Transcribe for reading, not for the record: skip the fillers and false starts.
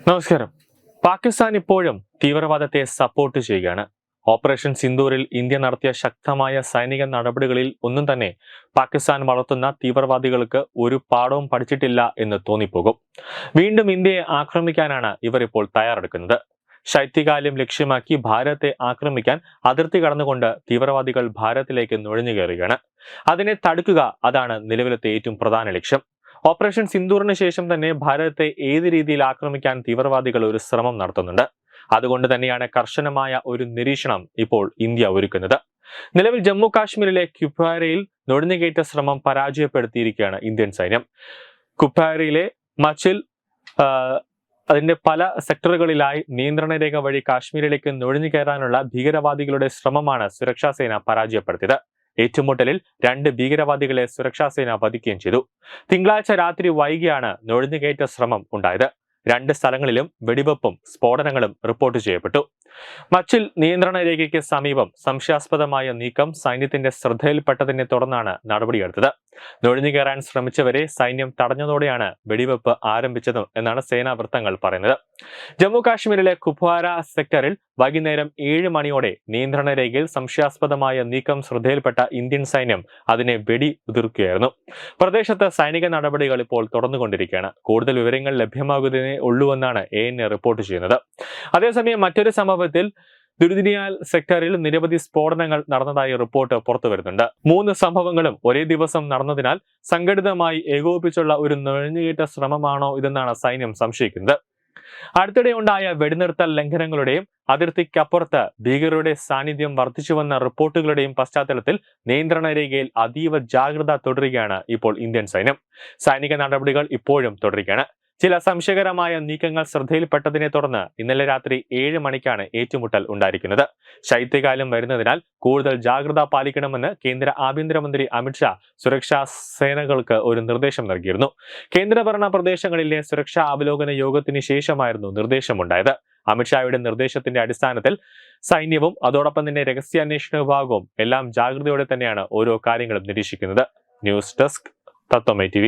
നമസ്കാരം. പാകിസ്ഥാൻ ഇപ്പോഴും തീവ്രവാദത്തെ സപ്പോർട്ട് ചെയ്യുകയാണ്. ഓപ്പറേഷൻ സിന്ദൂറിൽ ഇന്ത്യ നടത്തിയ ശക്തമായ സൈനിക നടപടികളിൽ ഒന്നും തന്നെ പാകിസ്ഥാൻ വളർത്തുന്ന തീവ്രവാദികൾക്ക് ഒരു പാഠവും പഠിച്ചിട്ടില്ല എന്ന് തോന്നിപ്പോകും. വീണ്ടും ഇന്ത്യയെ ആക്രമിക്കാനാണ് ഇവർ ഇപ്പോൾ തയ്യാറെടുക്കുന്നത്. ശൈത്യകാലം ലക്ഷ്യമാക്കി ഭാരതത്തെ ആക്രമിക്കാൻ അതിർത്തി കടന്നുകൊണ്ട് തീവ്രവാദികൾ ഭാരതത്തിലേക്ക് നുഴഞ്ഞു കയറുകയാണ്. അതിനെ തടുക്കുക, അതാണ് നിലവിലത്തെ ഏറ്റവും പ്രധാന ലക്ഷ്യം. ഓപ്പറേഷൻ സിന്ദൂറിന് ശേഷം തന്നെ ഭാരതത്തെ ഏത് രീതിയിൽ ആക്രമിക്കാൻ തീവ്രവാദികൾ ഒരു ശ്രമം നടത്തുന്നുണ്ട്. അതുകൊണ്ട് തന്നെയാണ് കർശനമായ ഒരു നിരീക്ഷണം ഇപ്പോൾ ഇന്ത്യ ഒരുക്കുന്നത്. നിലവിൽ ജമ്മു കാശ്മീരിലെ കുപ്വാരയിൽ നുഴഞ്ഞുകയറ്റ ശ്രമം പരാജയപ്പെടുത്തിയിരിക്കുകയാണ് ഇന്ത്യൻ സൈന്യം. കുപ്വാരയിലെ മച്ചിൽ അതിന്റെ പല സെക്ടറുകളിലായി നിയന്ത്രണ രേഖ വഴി കാശ്മീരിലേക്ക് നുഴഞ്ഞു കയറാനുള്ള ഭീകരവാദികളുടെ ശ്രമമാണ് സുരക്ഷാ സേന പരാജയപ്പെടുത്തിയത്. ഏറ്റുമുട്ടലിൽ 2 ഭീകരവാദികളെ സുരക്ഷാ സേന വധിക്കുകയും ചെയ്തു. തിങ്കളാഴ്ച രാത്രി വൈകിയാണ് നുഴഞ്ഞുകയറ്റ ശ്രമം ഉണ്ടായത്. 2 സ്ഥലങ്ങളിലും വെടിവെപ്പും സ്ഫോടനങ്ങളും റിപ്പോർട്ട് ചെയ്യപ്പെട്ടു. മച്ചിൽ നിയന്ത്രണ രേഖയ്ക്ക് സമീപം സംശയാസ്പദമായ നീക്കം സൈന്യത്തിന്റെ ശ്രദ്ധയിൽപ്പെട്ടതിനെ തുടർന്നാണ് നടപടിയെടുത്തത്. നുഴഞ്ഞുകയറാൻ ശ്രമിച്ചവരെ സൈന്യം തടഞ്ഞതോടെയാണ് വെടിവെപ്പ് ആരംഭിച്ചത് എന്നാണ് സേനാ വൃത്തങ്ങൾ പറയുന്നത്. ജമ്മു കാശ്മീരിലെ കുപ്വാര സെക്ടറിൽ വൈകുന്നേരം 7 മണിയോടെ നിയന്ത്രണ രേഖയിൽ സംശയാസ്പദമായ നീക്കം ശ്രദ്ധയിൽപ്പെട്ട ഇന്ത്യൻ സൈന്യം അതിനെ വെടിയുതിർക്കുകയായിരുന്നു. പ്രദേശത്ത് സൈനിക നടപടികൾ ഇപ്പോൾ തുടർന്നുകൊണ്ടിരിക്കുകയാണ്. കൂടുതൽ വിവരങ്ങൾ ലഭ്യമാകുന്നതിനെ ഉള്ളൂവെന്നാണ് ANA റിപ്പോർട്ട് ചെയ്യുന്നത്. അതേസമയം മറ്റൊരു സംഭവത്തിൽ ദുരിദിനിയാൽ സെക്ടറിൽ നിരവധി സ്ഫോടനങ്ങൾ നടന്നതായി റിപ്പോർട്ട് പുറത്തുവരുന്നുണ്ട്. 3 സംഭവങ്ങളും ഒരേ ദിവസം നടന്നതിനാൽ സംഘടിതമായി ഏകോപിപ്പിച്ചുള്ള ഒരു നുഴഞ്ഞുകയറ്റ ശ്രമമാണോ ഇതെന്നാണ് സൈന്യം സംശയിക്കുന്നത്. അടുത്തിടെ ഉണ്ടായ വെടിനിർത്തൽ ലംഘനങ്ങളുടെയും അതിർത്തിക്കപ്പുറത്ത് ഭീകരരുടെ സാന്നിധ്യം വർദ്ധിച്ചുവെന്ന റിപ്പോർട്ടുകളുടെയും പശ്ചാത്തലത്തിൽ നിയന്ത്രണ രേഖയിൽ അതീവ ജാഗ്രത തുടരുകയാണ് ഇപ്പോൾ ഇന്ത്യൻ സൈന്യം. സൈനിക നടപടികൾ ഇപ്പോഴും തുടരുകയാണ്. ചില സംശയകരമായ നീക്കങ്ങൾ ശ്രദ്ധയിൽപ്പെട്ടതിനെ തുടർന്ന് ഇന്നലെ രാത്രി 7 മണിക്കാണ് ഏറ്റുമുട്ടൽ ഉണ്ടായിരിക്കുന്നത്. ശൈത്യകാലം വരുന്നതിനാൽ കൂടുതൽ ജാഗ്രത പാലിക്കണമെന്ന് കേന്ദ്ര ആഭ്യന്തരമന്ത്രി അമിത്ഷാ സുരക്ഷാ സേനകൾക്ക് ഒരു നിർദ്ദേശം നൽകിയിരുന്നു. കേന്ദ്രഭരണ പ്രദേശങ്ങളിലെ സുരക്ഷാ അവലോകന യോഗത്തിന് ശേഷമായിരുന്നു നിർദ്ദേശമുണ്ടായത്. അമിത്ഷായുടെ നിർദ്ദേശത്തിന്റെ അടിസ്ഥാനത്തിൽ സൈന്യവും അതോടൊപ്പം തന്നെ രഹസ്യാന്വേഷണ വിഭാഗവും എല്ലാം ജാഗ്രതയോടെ തന്നെയാണ് ഓരോ കാര്യങ്ങളും നിരീക്ഷിക്കുന്നത്. ന്യൂസ് ഡെസ്ക് തത്വമൈ TV.